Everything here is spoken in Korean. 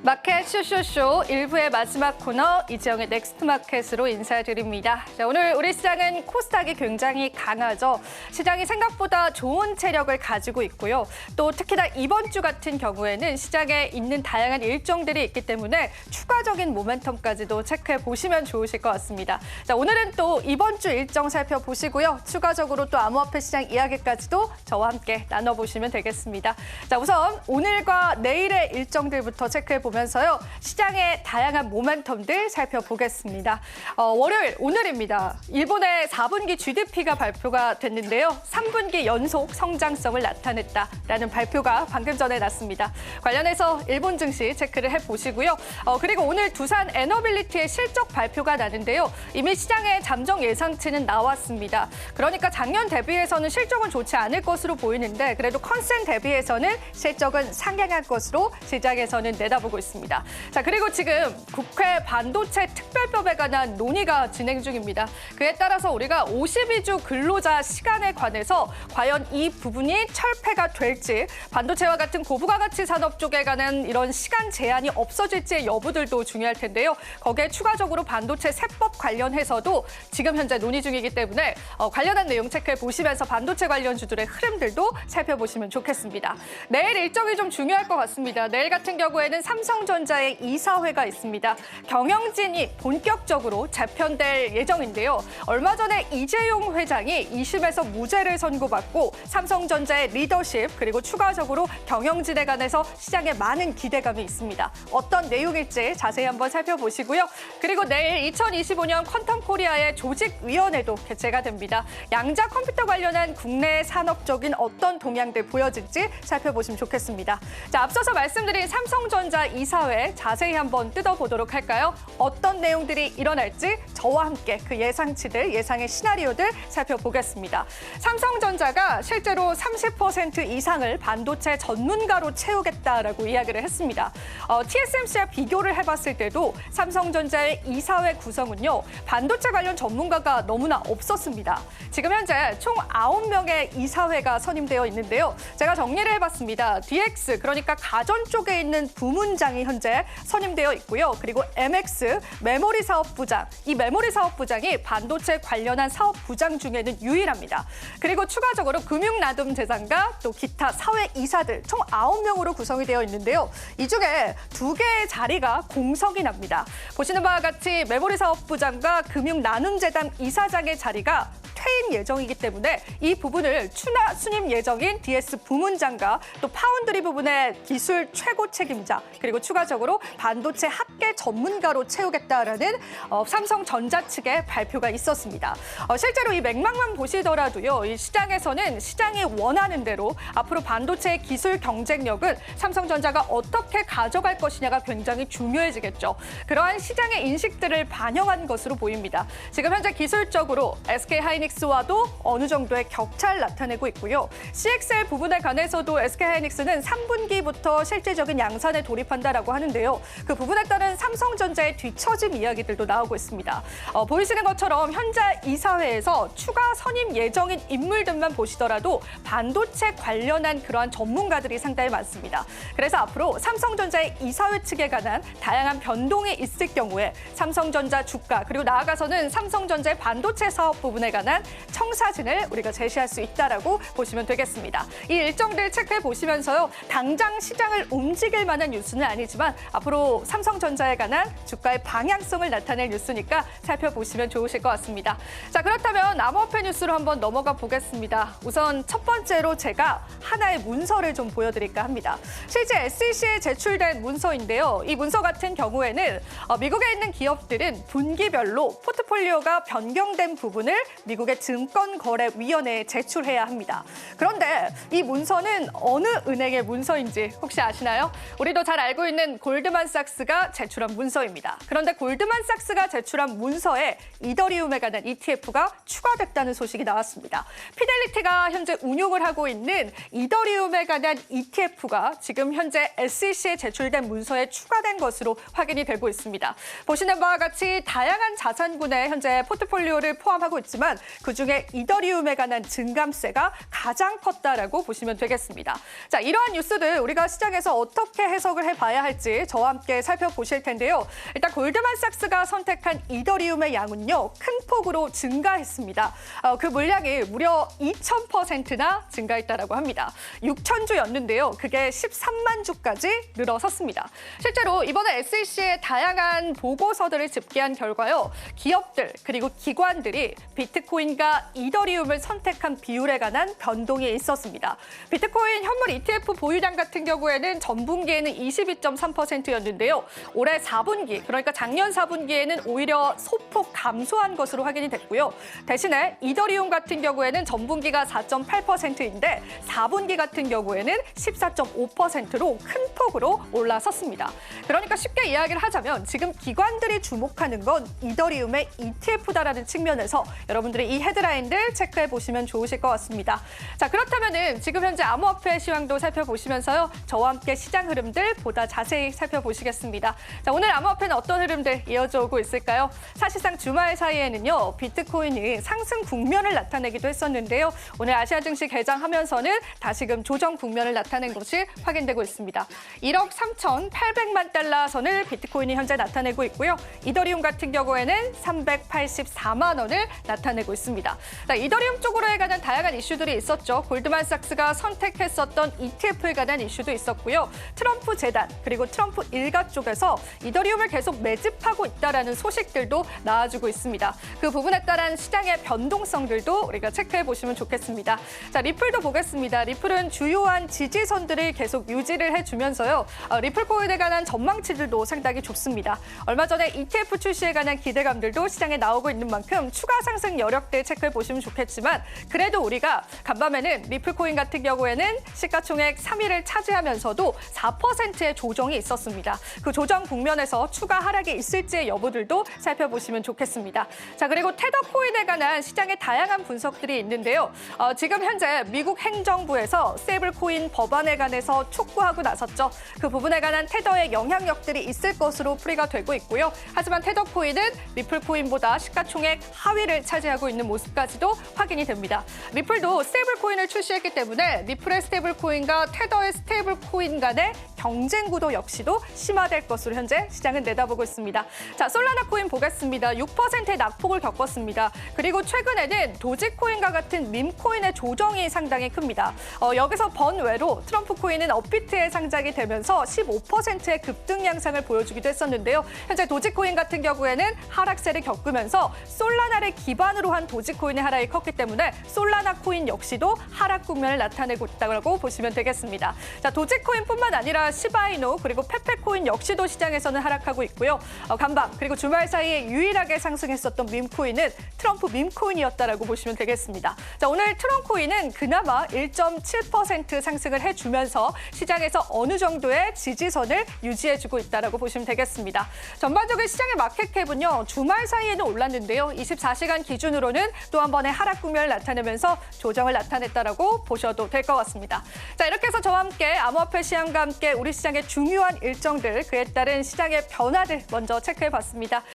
마켓 쇼쇼쇼 1부의 마지막 코너 이지영의 넥스트 마켓으로 인사드립니다. 자, 오늘 우리 시장은 코스닥이 굉장히 강하죠. 시장이 생각보다 좋은 체력을 가지고 있고요. 또 특히나 이번 주 같은 경우에는 시장에 있는 다양한 일정들이 있기 때문에 추가적인 모멘텀까지도 체크해 보시면 좋으실 것 같습니다. 자, 오늘은 또 이번 주 일정 살펴보시고요. 추가적으로 또 암호화폐 시장 이야기까지도 저와 함께 나눠보시면 되겠습니다. 자, 우선 오늘과 내일의 일정들부터 체크해 보면서요. 시장의 다양한 모멘텀들 살펴보겠습니다. 월요일 오늘입니다. 일본의 4분기 GDP가 발표가 됐는데요. 3분기 연속 성장성을 나타냈다라는 발표가 방금 전에 났습니다. 관련해서 일본 증시 체크를 해보시고요. 그리고 오늘 두산 에너빌리티의 실적 발표가 나는데요. 이미 시장의 잠정 예상치는 나왔습니다. 그러니까 작년 대비해서는 실적은 좋지 않을 것으로 보이는데 그래도 컨센 대비해서는 실적은 상향할 것으로 시장에서는 내다보고 있습니다. 자, 그리고 지금 국회 반도체 특별법에 관한 논의가 진행 중입니다. 그에 따라서 우리가 52주 근로자 시간에 관해서 과연 이 부분이 철폐가 될지, 반도체와 같은 고부가가치 산업 쪽에 관한 이런 시간 제한이 없어질지의 여부들도 중요할 텐데요. 거기에 추가적으로 반도체 세법 관련해서도 지금 현재 논의 중이기 때문에 관련한 내용 체크해 보시면서 반도체 관련주들의 흐름들도 살펴보시면 좋겠습니다. 내일 일정이 좀 중요할 것 같습니다. 내일 같은 경우에는 삼성전자의 이사회가 있습니다. 경영진이 본격적으로 재편될 예정인데요. 얼마 전에 이재용 회장이 2심에서 무죄를 선고받고 삼성전자의 리더십 그리고 추가적으로 경영진에 관해서 시장에 많은 기대감이 있습니다. 어떤 내용일지 자세히 한번 살펴보시고요. 그리고 내일 2025년 퀀텀 코리아의 조직위원회도 개최가 됩니다. 양자 컴퓨터 관련한 국내 산업적인 어떤 동향들 보여질지 살펴보시면 좋겠습니다. 자, 앞서서 말씀드린 삼성전자 이사회 자세히 한번 뜯어보도록 할까요? 어떤 내용들이 일어날지 저와 함께 그 예상치들, 예상의 시나리오들 살펴보겠습니다. 삼성전자가 실제로 30% 이상을 반도체 전문가로 채우겠다라고 이야기를 했습니다. TSMC와 비교를 해봤을 때도 삼성전자의 이사회 구성은요, 반도체 관련 전문가가 너무나 없었습니다. 지금 현재 총 9명의 이사회가 선임되어 있는데요. 제가 정리를 해봤습니다. DX, 그러니까 가전 쪽에 있는 부문장이 현재 선임되어 있고요. 그리고 MX, 메모리 사업부장. 이 메모리 사업부장이 반도체 관련한 사업부장 중에는 유일합니다. 그리고 추가적으로 금융나눔재단과 또 기타 사회이사들 총 9명으로 구성이 되어 있는데요. 이 중에 2개의 자리가 공석이 납니다. 보시는 바와 같이 메모리 사업부장과 금융나눔재단 이사장의 자리가 퇴임 예정이기 때문에 이 부분을 추나 순임 예정인 DS 부문장과 또 파운드리 부분의 기술 최고 책임자 그리고 추가적으로 반도체 학계 전문가로 채우겠다라는 삼성전자 측의 발표가 있었습니다. 실제로 이 맥락만 보시더라도요, 이 시장에서는 시장이 원하는 대로 앞으로 반도체의 기술 경쟁력은 삼성전자가 어떻게 가져갈 것이냐가 굉장히 중요해지겠죠. 그러한 시장의 인식들을 반영한 것으로 보입니다. 지금 현재 기술적으로 SK하이닉스와도 어느 정도의 격차를 나타내고 있고요. CXL 부분에 관해서도 SK하이닉스는 3분기부터 실질적인 양산에 돌입한다라고 하는데요. 그 부분에 따른 삼성전자의 뒤처짐 이야기들도 나오고 있습니다. 보이시는 것처럼 현재 이사회에서 추가 선임 예정인 인물들만 보시더라도 반도체 관련한 그러한 전문가들이 상당히 많습니다. 그래서 앞으로 삼성전자의 이사회 측에 관한 다양한 변동이 있을 경우에 삼성전자 주가 그리고 나아가서는 삼성전자의 반도체 사업 부분에 관한 청사진을 우리가 제시할 수 있다라고 보시면 되겠습니다. 이 일정들 체크해 보시면서요. 당장 시장을 움직일 만한 뉴스는 아니지만 앞으로 삼성전자에 관한 주가의 방향성을 나타낼 뉴스니까 살펴보시면 좋으실 것 같습니다. 자, 그렇다면 암호화폐 뉴스로 한번 넘어가 보겠습니다. 우선 첫 번째로 제가 하나의 문서를 좀 보여드릴까 합니다. 실제 SEC에 제출된 문서인데요. 이 문서 같은 경우에는 미국에 있는 기업들은 분기별로 포트폴리오가 변경된 부분을 미국의 증권거래위원회에 제출해야 합니다. 그런데 이 문서는 어느 은행의 문서인지 혹시 아시나요? 우리도 잘 알고 있는 골드만삭스가 제출한 문서입니다. 그런데 골드만삭스가 제출한 문서에 이더리움에 관한 ETF가 추가됐다는 소식이 나왔습니다. 피델리티가 현재 운용을 하고 있는 이더리움에 관한 ETF가 지금 현재 SEC에 제출된 문서에 추가된 것으로 확인이 되고 있습니다. 보시는 바와 같이 다양한 자산군에 현재 포트폴리오를 포함하고 있지만 그중에 이더리움에 관한 증감세가 가장 컸다라고 보시면 되겠습니다. 자, 이러한 뉴스들 우리가 시장에서 어떻게 해석을 해봐야 할지 저와 함께 살펴보실 텐데요. 일단 골드만삭스가 선택한 이더리움의 양은요, 큰 폭으로 증가했습니다. 그 물량이 무려 2000%나 증가했다라고 합니다. 6,000주였는데요. 그게 13만 주까지 늘어섰습니다. 실제로 이번에 SEC의 다양한 보고서들을 집계한 결과요, 기업들 그리고 기관들이 비트코인과 이더리움을 선택한 비율에 관한 변동이 있었습니다. 비트코인 현물 ETF 보유량 같은 경우에는 전분기에는 22.3%였는데요. 올해 4분기, 그러니까 작년 4분기에는 오히려 소폭 감소한 것으로 확인이 됐고요. 대신에 이더리움 같은 경우에는 전분기가 4.8%인데 4분기 같은 경우에는 14.5%로 큰 폭으로 올라섰습니다. 그러니까 쉽게 이야기를 하자면 지금 기관들이 주목하는 건 이더리움의 ETF다라는 측면에서 여러분들이 이 헤드라인들 체크해 보시면 좋으실 것 같습니다. 자, 그렇다면은 지금 현재 암호화폐 시황도 살펴보시면서요, 저와 함께 시장 흐름들 보다 자세히 살펴보시겠습니다. 자, 오늘 암호화폐는 어떤 흐름들 이어져 오고 있을까요? 사실상 주말 사이에는요, 비트코인이 상승 국면을 나타내기도 했었는데요. 오늘 아시아 증시 개장하면서는 다시금 조정 국면을 나타낸 것이 확인되고 있습니다. 1억 3,800만 달러 선을 비트코인이 현재 나타내고 있고요. 이더리움 같은 경우에는 384만 원을 나타내고 있습니다. 자, 이더리움 쪽으로에 관한 다양한 이슈들이 있었죠. 골드만삭스가 선택했었던 ETF에 관한 이슈도 있었고요. 트럼프 재단 그리고 트럼프 일가 쪽에서 이더리움을 계속 매집하고 있다라는 소식들도 나와주고 있습니다. 그 부분에 따른 시장의 변동성들도 우리가 체크해 보시면 좋겠습니다. 자, 리플도 보겠습니다. 리플은 주요한 지지선들을 계속 유지를 해주면서요, 리플 코인에 관한 전망치들도 상당히 좋습니다. 얼마 전에 ETF 출시에 관한 기대감들도 시장에 나오고 있는 만큼 추가 상승 여력들 체크해 보시면 좋겠지만, 그래도 우리가 간밤에는 리플 코인 같은 경우에는 시가총액 3위를 차지하면서도 4%의 조정이 있었습니다. 그 조정 국면에서 추가 하락이 있을지의 여부들도 살펴보시면 좋겠습니다. 자, 그리고 테더 코인에 관한 시장의 다양한 분석들이 있는데요. 지금 현재 미국 행정부에서 스테이블 코인 법안에 관해서 촉구하고 나섰죠. 그 부분에 관한 테더의 영향력들이 있을 것으로 풀이가 되고 있고요. 하지만 테더 코인은 리플 코인보다 시가총액 하위를 차지하고 있는 모습까지도 확인이 됩니다. 리플도 스테이블 코인을 출시했기 때문에 리플의 스테이블 코인과 테더의 스테이블 코인 간의 경쟁 구도 역시도 심화될 것으로 현재 시장은 내다보고 있습니다. 자, 솔라나 코인 보겠습니다. 6%의 낙폭을 겪었습니다. 그리고 최근에는 도지코인과 같은 밈코인의 조정이 상당히 큽니다. 여기서 번외로 트럼프 코인은 업비트에 상장이 되면서 15%의 급등 양상을 보여주기도 했었는데요. 현재 도지코인 같은 경우에는 하락세를 겪으면서 솔라나를 기반으로 한 도지코인의 하락이 컸기 때문에 솔라나 코인 역시도 하락 국면을 나타내고 있다고 보시면 되겠습니다. 자, 도지코인뿐만 아니라 시바이노 그리고 페페코인 역시도 시장에서는 하락하고 있고요. 간밤 그리고 주말 사이에 유일하게 상승했었던 밈코인은 트럼프 밈코인이었다라고 보시면 되겠습니다. 자, 오늘 트럼코인은 그나마 1.7% 상승을 해주면서 시장에서 어느 정도의 지지선을 유지해주고 있다라고 보시면 되겠습니다. 전반적인 시장의 마켓캡은요, 주말 사이에는 올랐는데요. 24시간 기준으로는 또 한 번의 하락 국면을 나타내면서 조정을 나타냈다라고 보셔도 될 것 같습니다. 자, 이렇게 해서 저와 함께 암호화폐 시황과 함께 우리 시장의 중요한 일정들, 그에 따른 시장의 변화들 먼저 체크해봤습니다.